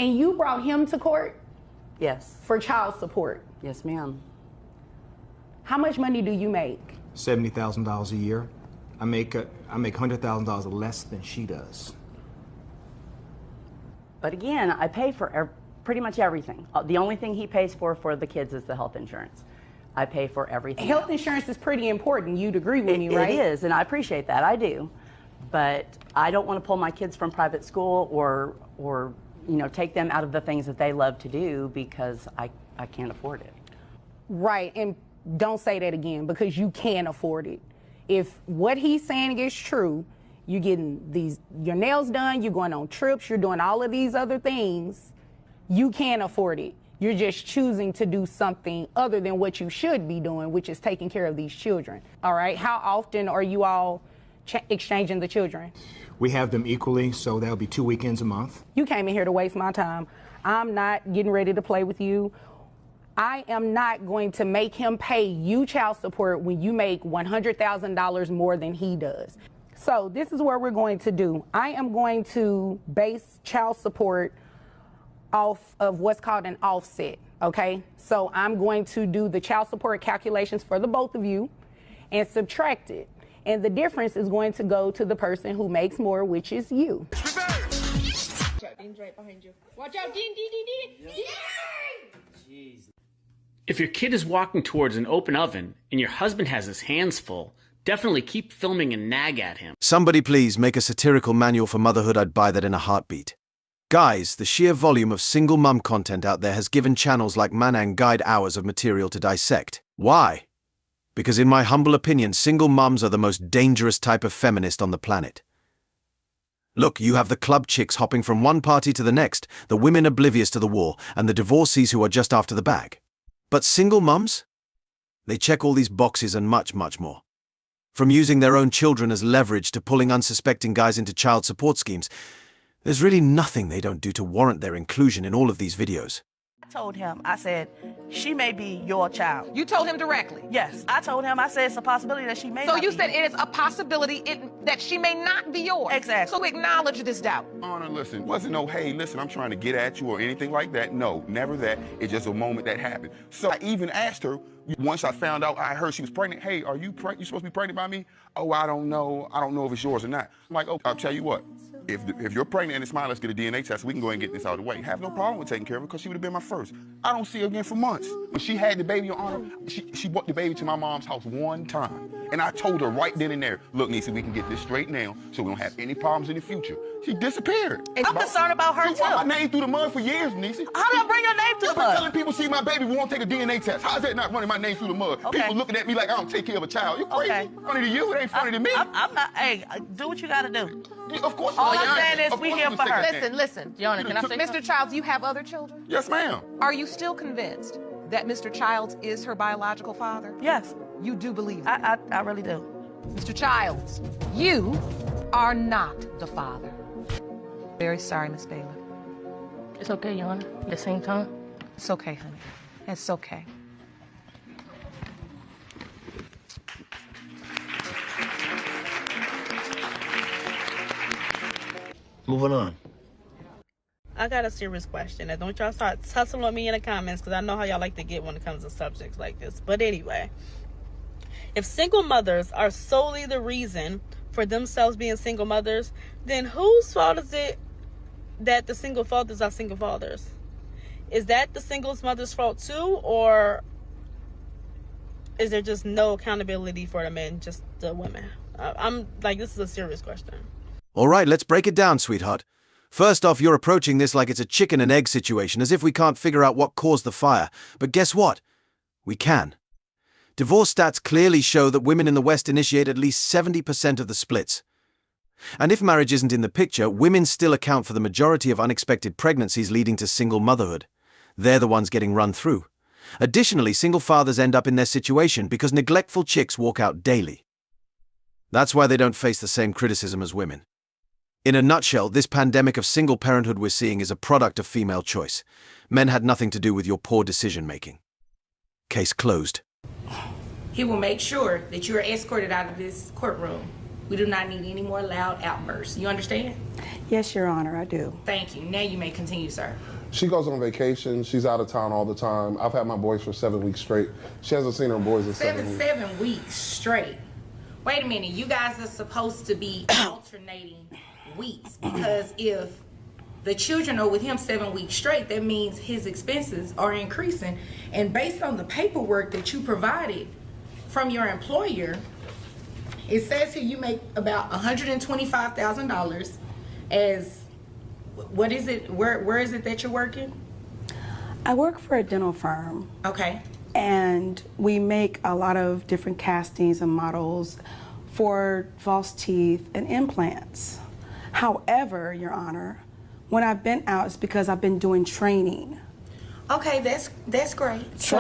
And you brought him to court? Yes. For child support? Yes, ma'am. How much money do you make? $70,000 a year. I make $100,000 less than she does. But again, I pay for pretty much everything. The only thing he pays for the kids is the health insurance. I pay for everything. Health insurance is pretty important. You'd agree with me, right? It is, and I appreciate that. I do. But I don't want to pull my kids from private school or you know, take them out of the things that they love to do because I can't afford it. Right, and don't say that again, because you can afford it. If what he's saying is true, you're getting your nails done, you're going on trips, you're doing all of these other things, you can afford it. You're just choosing to do something other than what you should be doing, which is taking care of these children. All right, how often are you all exchanging the children? We have them equally, so that'll be 2 weekends a month. You came in here to waste my time. I'm not getting ready to play with you. I am not going to make him pay you child support when you make $100,000 more than he does. So this is what we're going to do. I am going to base child support off of what's called an offset, okay? So I'm going to do the child support calculations for the both of you and subtract it. And the difference is going to go to the person who makes more, which is you. Right behind you. Watch out, Dean. If your kid is walking towards an open oven and your husband has his hands full, definitely keep filming and nag at him. Somebody please make a satirical manual for motherhood. I'd buy that in a heartbeat. Guys, the sheer volume of single mum content out there has given channels like Manang Guide hours of material to dissect. Why? Because in my humble opinion, single mums are the most dangerous type of feminist on the planet. Look, you have the club chicks hopping from one party to the next, the women oblivious to the war, and the divorcees who are just after the bag. But single mums? They check all these boxes and much, much more. From using their own children as leverage to pulling unsuspecting guys into child support schemes, there's really nothing they don't do to warrant their inclusion in all of these videos. I told him, I said, she may be your child. You told him directly? Yes. I told him, I said it's a possibility that she may not be. So you said it is a possibility that she may not be yours? Exactly. So acknowledge this doubt. Honor, listen, wasn't no, hey, listen, I'm trying to get at you or anything like that. No, never that. It's just a moment that happened. So I even asked her, once I found out, I heard she was pregnant, hey, are you supposed to be pregnant by me? Oh, I don't know. I don't know if it's yours or not. I'm like, oh, I'll tell you what. If you're pregnant and it's mine, let's get a DNA test. We can go ahead and get this out of the way. Have no problem with taking care of her because she would have been my first. I don't see her again for months. When she had the baby on her, she brought the baby to my mom's house one time. And I told her right then and there, look, Niecy, we can get this straight now so we don't have any problems in the future. She disappeared. And I'm concerned about her, too. You brought my name through the mud for years, Niecy. How did I bring your name through the mud? Telling people see my baby, we won't take a DNA test. How's that not running my name through the mud? Okay. People looking at me like I don't take care of a child. You crazy? Okay. Funny to you, it ain't funny to me. I'm not, hey, do what you gotta do. Of course. All I'm saying is we here for her. Listen, Yona, can I say Mr. Childs, you have other children? Yes, ma'am. Are you still convinced that Mr. Childs is her biological father? Yes. You do believe I really do. Mr. Childs, you are not the father. Very sorry, Miss Bailey. It's okay, Yona. At the same time. It's okay, honey. It's okay. Moving on. I got a serious question. And don't y'all start tussling on me in the comments because I know how y'all like to get when it comes to subjects like this. But anyway, if single mothers are solely the reason for themselves being single mothers, then whose fault is it that the single fathers are single fathers? Is that the single mother's fault too? Or is there just no accountability for the men, just the women? I'm like, this is a serious question. All right, let's break it down, sweetheart. First off, you're approaching this like it's a chicken and egg situation, as if we can't figure out what caused the fire. But guess what? We can. Divorce stats clearly show that women in the West initiate at least 70% of the splits. And if marriage isn't in the picture, women still account for the majority of unexpected pregnancies leading to single motherhood. They're the ones getting run through. Additionally, single fathers end up in their situation because neglectful chicks walk out daily. That's why they don't face the same criticism as women. In a nutshell, this pandemic of single parenthood we're seeing is a product of female choice. Men had nothing to do with your poor decision-making. Case closed. He will make sure that you are escorted out of this courtroom We do not need any more loud outbursts. You understand? Yes, Your Honor, I do. Thank you. Now you may continue, sir. She goes on vacation. She's out of town all the time. I've had my boys for 7 weeks straight. She hasn't seen her boys in 7 weeks. 7 weeks straight. Wait a minute. You guys are supposed to be alternating weeks, because if the children are with him 7 weeks straight, that means his expenses are increasing. And based on the paperwork that you provided from your employer, it says here you make about $125,000 as, what is it, where is it that you're working? I work for a dental firm. Okay. And we make a lot of different castings and models for false teeth and implants. However, Your Honor, when I've been out, it's because I've been doing training. Okay, that's great. So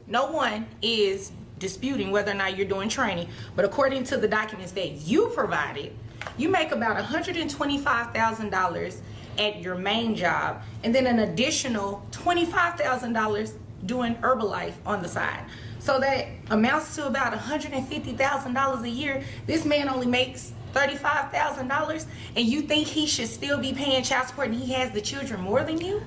no one is disputing whether or not you're doing training, but according to the documents that you provided, you make about $125,000 at your main job, and then an additional $25,000 doing Herbalife on the side. So that amounts to about $150,000 a year. This man only makes $35,000, and you think he should still be paying child support and he has the children more than you?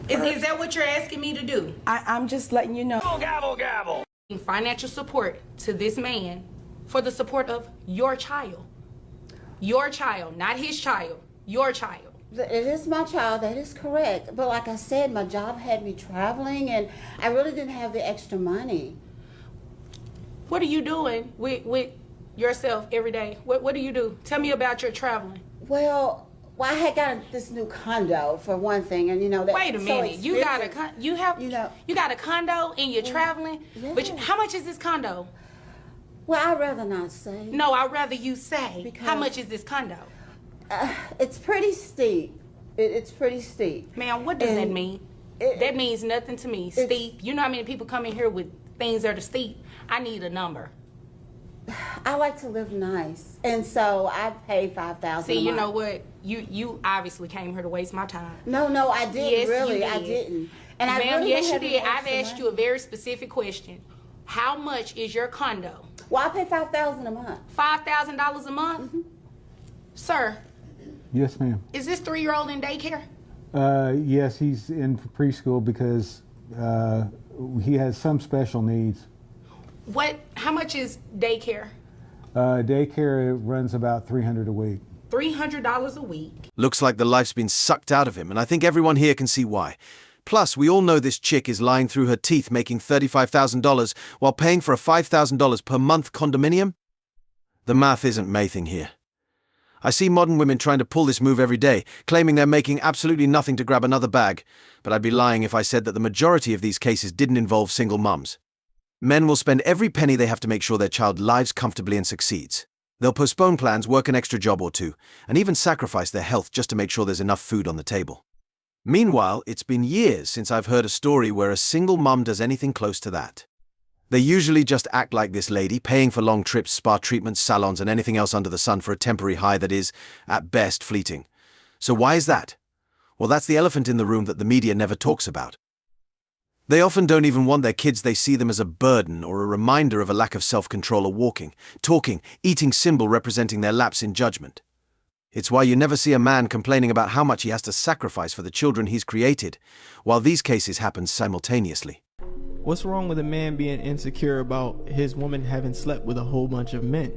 Is that what you're asking me to do? I'm just letting you know. Gavel, gavel. Financial support to this man for the support of your child. Your child, not his child, your child. It is my child, that is correct. But like I said, my job had me traveling and I really didn't have the extra money. What are you doing with yourself every day? What do you do? Tell me about your traveling. Well, I had got this new condo for one thing, and you know that. Wait a minute, so you got a condo and you're traveling. Yes. But how much is this condo? Well, I'd rather not say. No, I'd rather you say. Because how much is this condo? It's pretty steep. It's pretty steep. Ma'am, what does that mean? That means nothing to me. Steep. You know how many people come in here with things that are steep? I need a number. I like to live nice, and so I pay $5,000. See, you know what? You obviously came here to waste my time. No, I didn't. Yes, really, you did. I didn't. And I ma'am, really yes, you have did. no I've extra asked money. you a very specific question. How much is your condo? Well, I pay $5,000 a month. $5,000 a month, sir. Yes, ma'am. Is this 3-year-old in daycare? Yes, he's in preschool because he has some special needs. How much is daycare? Daycare runs about $300 a week. $300 a week. Looks like the life's been sucked out of him, and I think everyone here can see why. Plus, we all know this chick is lying through her teeth making $35,000 while paying for a $5,000 per month condominium. The math isn't mathing here. I see modern women trying to pull this move every day, claiming they're making absolutely nothing to grab another bag, but I'd be lying if I said that the majority of these cases didn't involve single mums. Men will spend every penny they have to make sure their child lives comfortably and succeeds. They'll postpone plans, work an extra job or two, and even sacrifice their health just to make sure there's enough food on the table. Meanwhile, it's been years since I've heard a story where a single mum does anything close to that. They usually just act like this lady, paying for long trips, spa treatments, salons, and anything else under the sun for a temporary high that is, at best, fleeting. So why is that? Well, that's the elephant in the room that the media never talks about. They often don't even want their kids. They see them as a burden or a reminder of a lack of self-control, a walking, talking, eating symbol representing their lapse in judgment. It's why you never see a man complaining about how much he has to sacrifice for the children he's created, while these cases happen simultaneously. What's wrong with a man being insecure about his woman having slept with a whole bunch of men?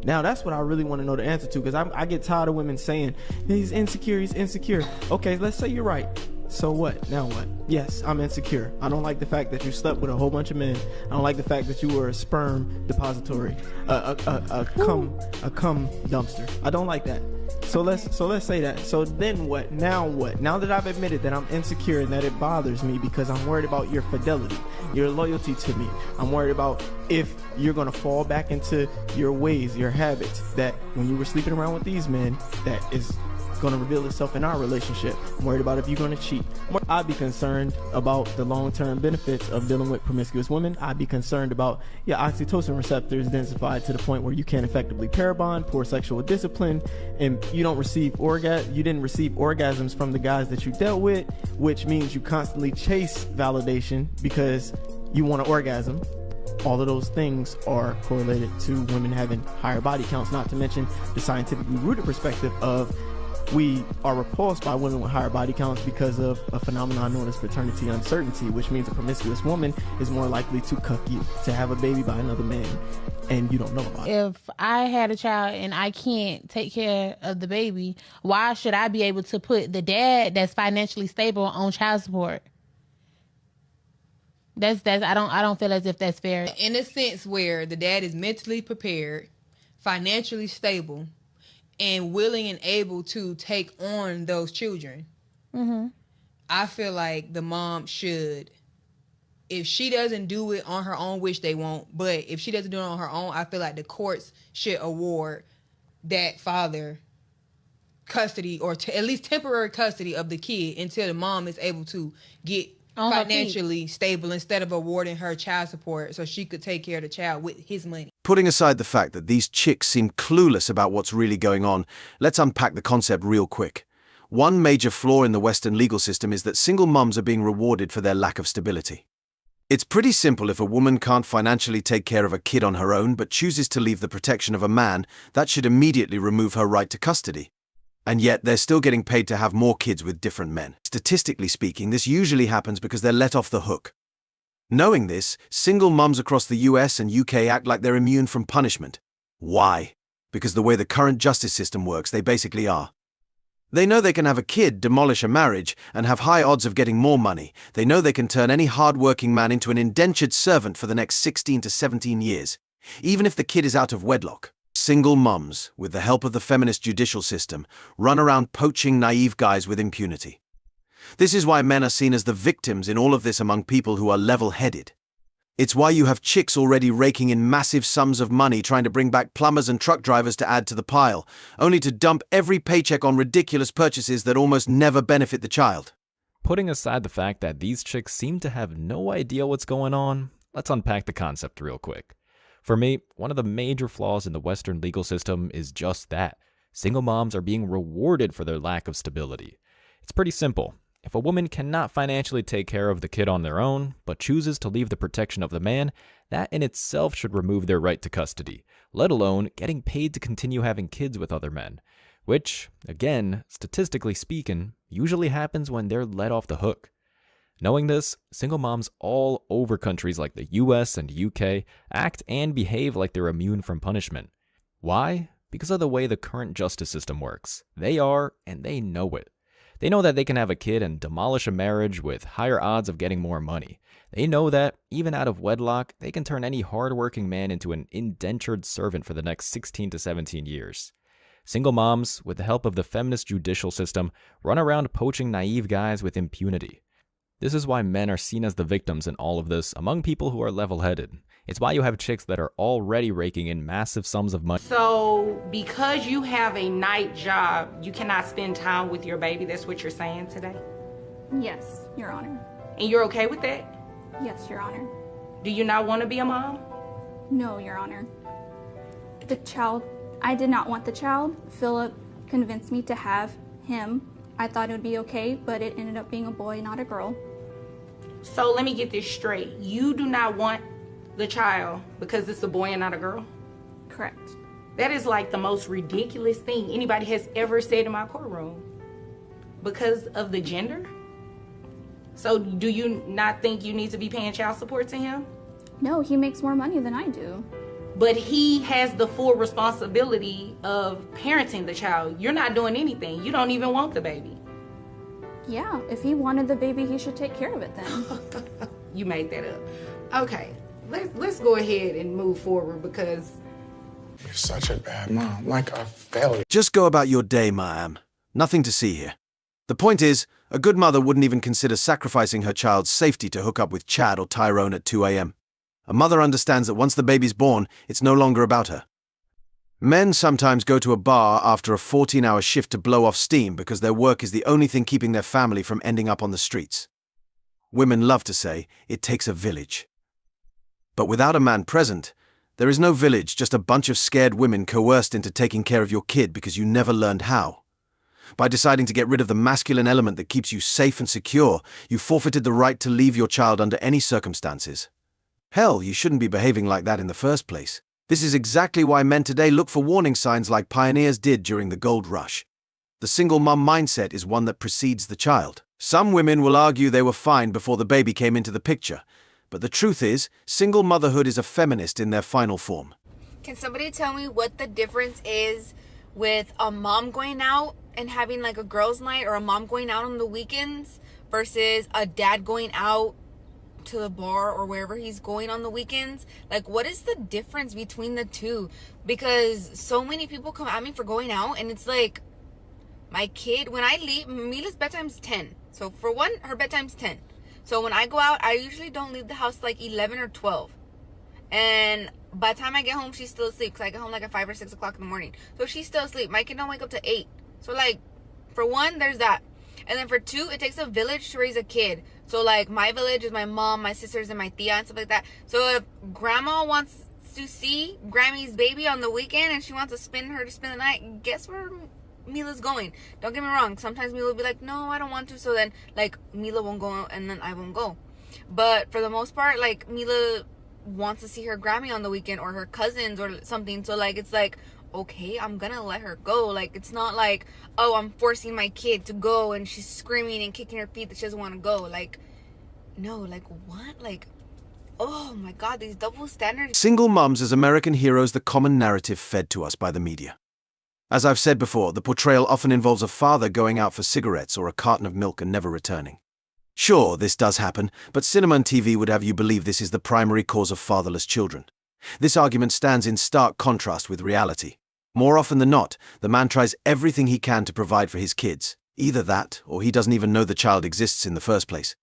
Now, that's what I really want to know the answer to, because I get tired of women saying, he's insecure. Okay, let's say you're right. So what? Now what? Yes, I'm insecure. I don't like the fact that you slept with a whole bunch of men. I don't like the fact that you were a sperm depository, a cum dumpster. I don't like that. So let's say that. So then what? Now what? Now that I've admitted that I'm insecure and that it bothers me because I'm worried about your fidelity, your loyalty to me. I'm worried about if you're gonna fall back into your ways, your habits, that when you were sleeping around with these men, that is going to reveal itself in our relationship. I'm worried about if you're going to cheat. I'd be concerned about the long-term benefits of dealing with promiscuous women. I'd be concerned about your oxytocin receptors densified to the point where you can't effectively pair bond, poor sexual discipline, and you didn't receive orgasms from the guys that you dealt with, which means you constantly chase validation because you want an orgasm. all of those things are correlated to women having higher body counts, not to mention the scientifically rooted perspective of we are repulsed by women with higher body counts because of a phenomenon known as paternity uncertainty, which means a promiscuous woman is more likely to cuck you, to have a baby by another man, and you don't know about it. If I had a child and I can't take care of the baby, why should I be able to put the dad that's financially stable on child support? That's I don't feel as if that's fair. In a sense where the dad is mentally prepared, financially stable, and willing and able to take on those children, I feel like the mom should, if she doesn't do it on her own, which they won't, but if she doesn't do it on her own, I feel like the courts should award that father custody or at least temporary custody of the kid until the mom is able to get on financially stable, instead of awarding her child support so she could take care of the child with his money. Putting aside the fact that these chicks seem clueless about what's really going on, let's unpack the concept real quick. One major flaw in the Western legal system is that single mums are being rewarded for their lack of stability. It's pretty simple. If a woman can't financially take care of a kid on her own but chooses to leave the protection of a man, that should immediately remove her right to custody. And yet they're still getting paid to have more kids with different men. Statistically speaking, this usually happens because they're let off the hook. Knowing this, single mums across the US and UK act like they're immune from punishment. Why? Because the way the current justice system works, they basically are. They know they can have a kid, demolish a marriage, and have high odds of getting more money. They know they can turn any hard-working man into an indentured servant for the next 16 to 17 years, even if the kid is out of wedlock. Single mums, with the help of the feminist judicial system, run around poaching naive guys with impunity. This is why men are seen as the victims in all of this among people who are level-headed. It's why you have chicks already raking in massive sums of money trying to bring back plumbers and truck drivers to add to the pile, only to dump every paycheck on ridiculous purchases that almost never benefit the child. Putting aside the fact that these chicks seem to have no idea what's going on, let's unpack the concept real quick. For me, one of the major flaws in the Western legal system is just that. Single moms are being rewarded for their lack of stability. It's pretty simple. If a woman cannot financially take care of the kid on their own, but chooses to leave the protection of the man, that in itself should remove their right to custody, let alone getting paid to continue having kids with other men, which, again, statistically speaking, usually happens when they're let off the hook. Knowing this, single moms all over countries like the US and UK act and behave like they're immune from punishment. Why? Because of the way the current justice system works. They are, and they know it. They know that they can have a kid and demolish a marriage with higher odds of getting more money. They know that, even out of wedlock, they can turn any hardworking man into an indentured servant for the next 16 to 17 years. Single moms, with the help of the feminist judicial system, run around poaching naive guys with impunity. This is why men are seen as the victims in all of this among people who are level-headed. It's why you have chicks that are already raking in massive sums of money. So, because you have a night job, you cannot spend time with your baby? That's what you're saying today? Yes, Your Honor. And you're okay with that? Yes, Your Honor. Do you not want to be a mom? No, Your Honor. I did not want the child. Philip convinced me to have him. I thought it would be okay, but it ended up being a boy, not a girl. So let me get this straight. You do not want the child because it's a boy and not a girl? Correct. That is like the most ridiculous thing anybody has ever said in my courtroom. Because of the gender? So do you not think you need to be paying child support to him? No, he makes more money than I do. But he has the full responsibility of parenting the child. You're not doing anything. You don't even want the baby. Yeah, if he wanted the baby, he should take care of it then. You made that up. Okay, let's go ahead and move forward because... You're such a bad mom, like a failure. Just go about your day, ma'am. Nothing to see here. The point is, a good mother wouldn't even consider sacrificing her child's safety to hook up with Chad or Tyrone at 2 a.m. A mother understands that once the baby's born, it's no longer about her. Men sometimes go to a bar after a 14-hour shift to blow off steam because their work is the only thing keeping their family from ending up on the streets. Women love to say, it takes a village. But without a man present, there is no village, just a bunch of scared women coerced into taking care of your kid because you never learned how. By deciding to get rid of the masculine element that keeps you safe and secure, you forfeited the right to leave your child under any circumstances. Hell, you shouldn't be behaving like that in the first place. This is exactly why men today look for warning signs like pioneers did during the gold rush. The single mum mindset is one that precedes the child. Some women will argue they were fine before the baby came into the picture, but the truth is, single motherhood is a feminist in their final form. Can somebody tell me what the difference is with a mom going out and having like a girls' night, or a mom going out on the weekends versus a dad going out to the bar or wherever he's going on the weekends? Like, what is the difference between the two? Because so many people come at me for going out, and it's like, my kid, when I leave, Mila's bedtime's 10. So for one, her bedtime's 10. So when I go out, I usually don't leave the house like 11 or 12. And by the time I get home, she's still asleep, because I get home like at 5 or 6 o'clock in the morning. So she's still asleep. My kid don't wake up to 8. So like, for one, there's that. And then for two, it takes a village to raise a kid. So like, my village is my mom, my sisters, and my tia and stuff like that. So if grandma wants to see Grammy's baby on the weekend and she wants to spend the night, guess where Mila's going? Don't get me wrong, sometimes Mila will be like, no, I don't want to. So then like, Mila won't go and then I won't go. But for the most part, like, Mila wants to see her Grammy on the weekend, or her cousins or something. So like, it's like, okay, I'm gonna let her go. Like, it's not like, oh, I'm forcing my kid to go and she's screaming and kicking her feet that she doesn't want to go. Like, no, like, what? Like, oh my God, these double standards. Single mums as American heroes, the common narrative fed to us by the media. As I've said before, the portrayal often involves a father going out for cigarettes or a carton of milk and never returning. Sure, this does happen, but cinema and TV would have you believe this is the primary cause of fatherless children. This argument stands in stark contrast with reality. More often than not, the man tries everything he can to provide for his kids. Either that, or he doesn't even know the child exists in the first place.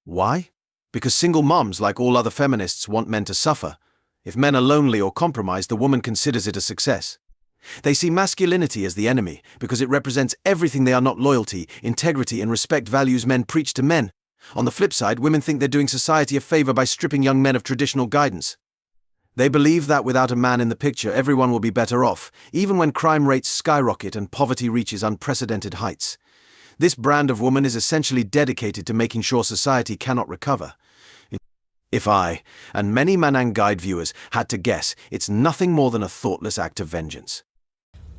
Why? Because single mums, like all other feminists, want men to suffer. If men are lonely or compromised, the woman considers it a success. They see masculinity as the enemy because it represents everything they are not: loyalty, integrity, and respect, values men preach to men. On the flip side, women think they're doing society a favor by stripping young men of traditional guidance. They believe that without a man in the picture, everyone will be better off, even when crime rates skyrocket and poverty reaches unprecedented heights. This brand of woman is essentially dedicated to making sure society cannot recover. If I, and many Manang Guide viewers, had to guess, it's nothing more than a thoughtless act of vengeance.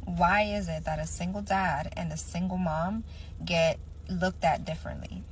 Why is it that a single dad and a single mom get looked at differently?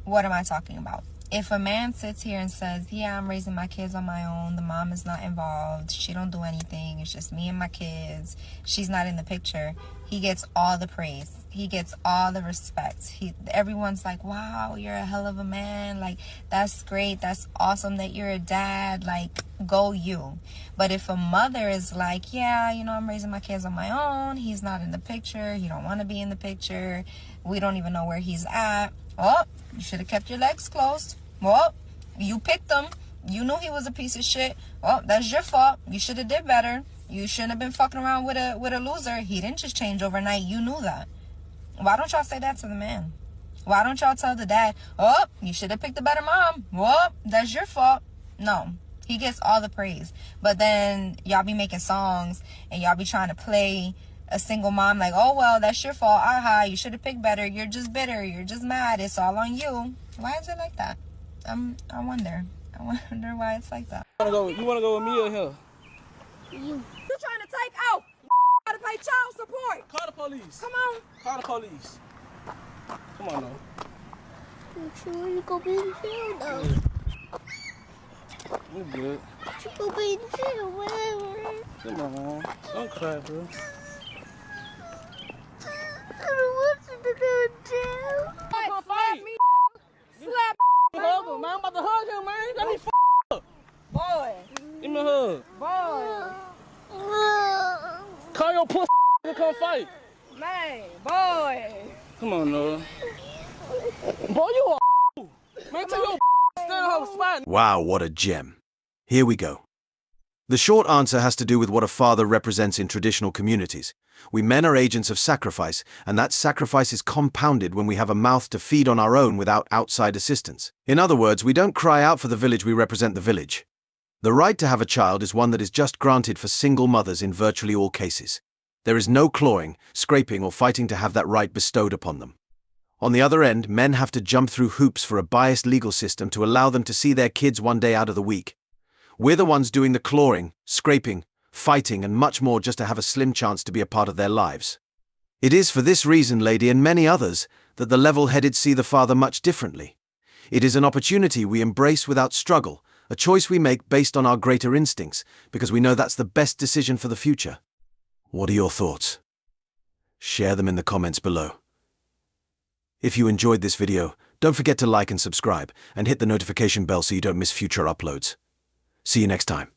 What am I talking about? If a man sits here and says, yeah, I'm raising my kids on my own, the mom is not involved, she don't do anything, it's just me and my kids, she's not in the picture, he gets all the praise. He gets all the respect. Everyone's like, wow, you're a hell of a man. Like, that's great. That's awesome that you're a dad. Like, go you. But if a mother is like, yeah, you know, I'm raising my kids on my own. He's not in the picture. He don't want to be in the picture. We don't even know where he's at. Oh, you should have kept your legs closed. Well, you picked him. You knew he was a piece of shit. Well, that's your fault. You should have did better. You shouldn't have been fucking around with a loser. He didn't just change overnight. You knew that. Why don't y'all say that to the man? Why don't y'all tell the dad, oh, you should have picked a better mom. Oh, that's your fault. No, he gets all the praise. But then y'all be making songs and y'all be trying to play a single mom like, oh, well, that's your fault. Aha, you should have picked better. You're just bitter. You're just mad. It's all on you. Why is it like that? I wonder. I wonder why it's like that. You wanna go with me or him? You trying to take off? Gotta pay child support. Call the police. Come on. Call the police. Come on, now. You sure you go be in jail, though? You good. You go be in jail, whatever. Come on, man. Don't cry, bro. I don't want you to go in jail. Slap me, slap me, hug him, man. I'm about to hug him, man. Let me up. Boy. Give me a hug. Boy. Call your pussy to come fight. Man, boy. Come on, Noah. Boy, you a man, tell your stand on the spot. Wow, what a gem. Here we go. The short answer has to do with what a father represents in traditional communities. We men are agents of sacrifice, and that sacrifice is compounded when we have a mouth to feed on our own without outside assistance. In other words, we don't cry out for the village, we represent the village. The right to have a child is one that is just granted for single mothers in virtually all cases. There is no clawing, scraping, or fighting to have that right bestowed upon them. On the other end, men have to jump through hoops for a biased legal system to allow them to see their kids one day out of the week. We're the ones doing the clawing, scraping, fighting, and much more just to have a slim chance to be a part of their lives. It is for this reason, lady, and many others, that the level-headed see the father much differently. It is an opportunity we embrace without struggle, a choice we make based on our greater instincts, because we know that's the best decision for the future. What are your thoughts? Share them in the comments below. If you enjoyed this video, don't forget to like and subscribe, and hit the notification bell so you don't miss future uploads. See you next time.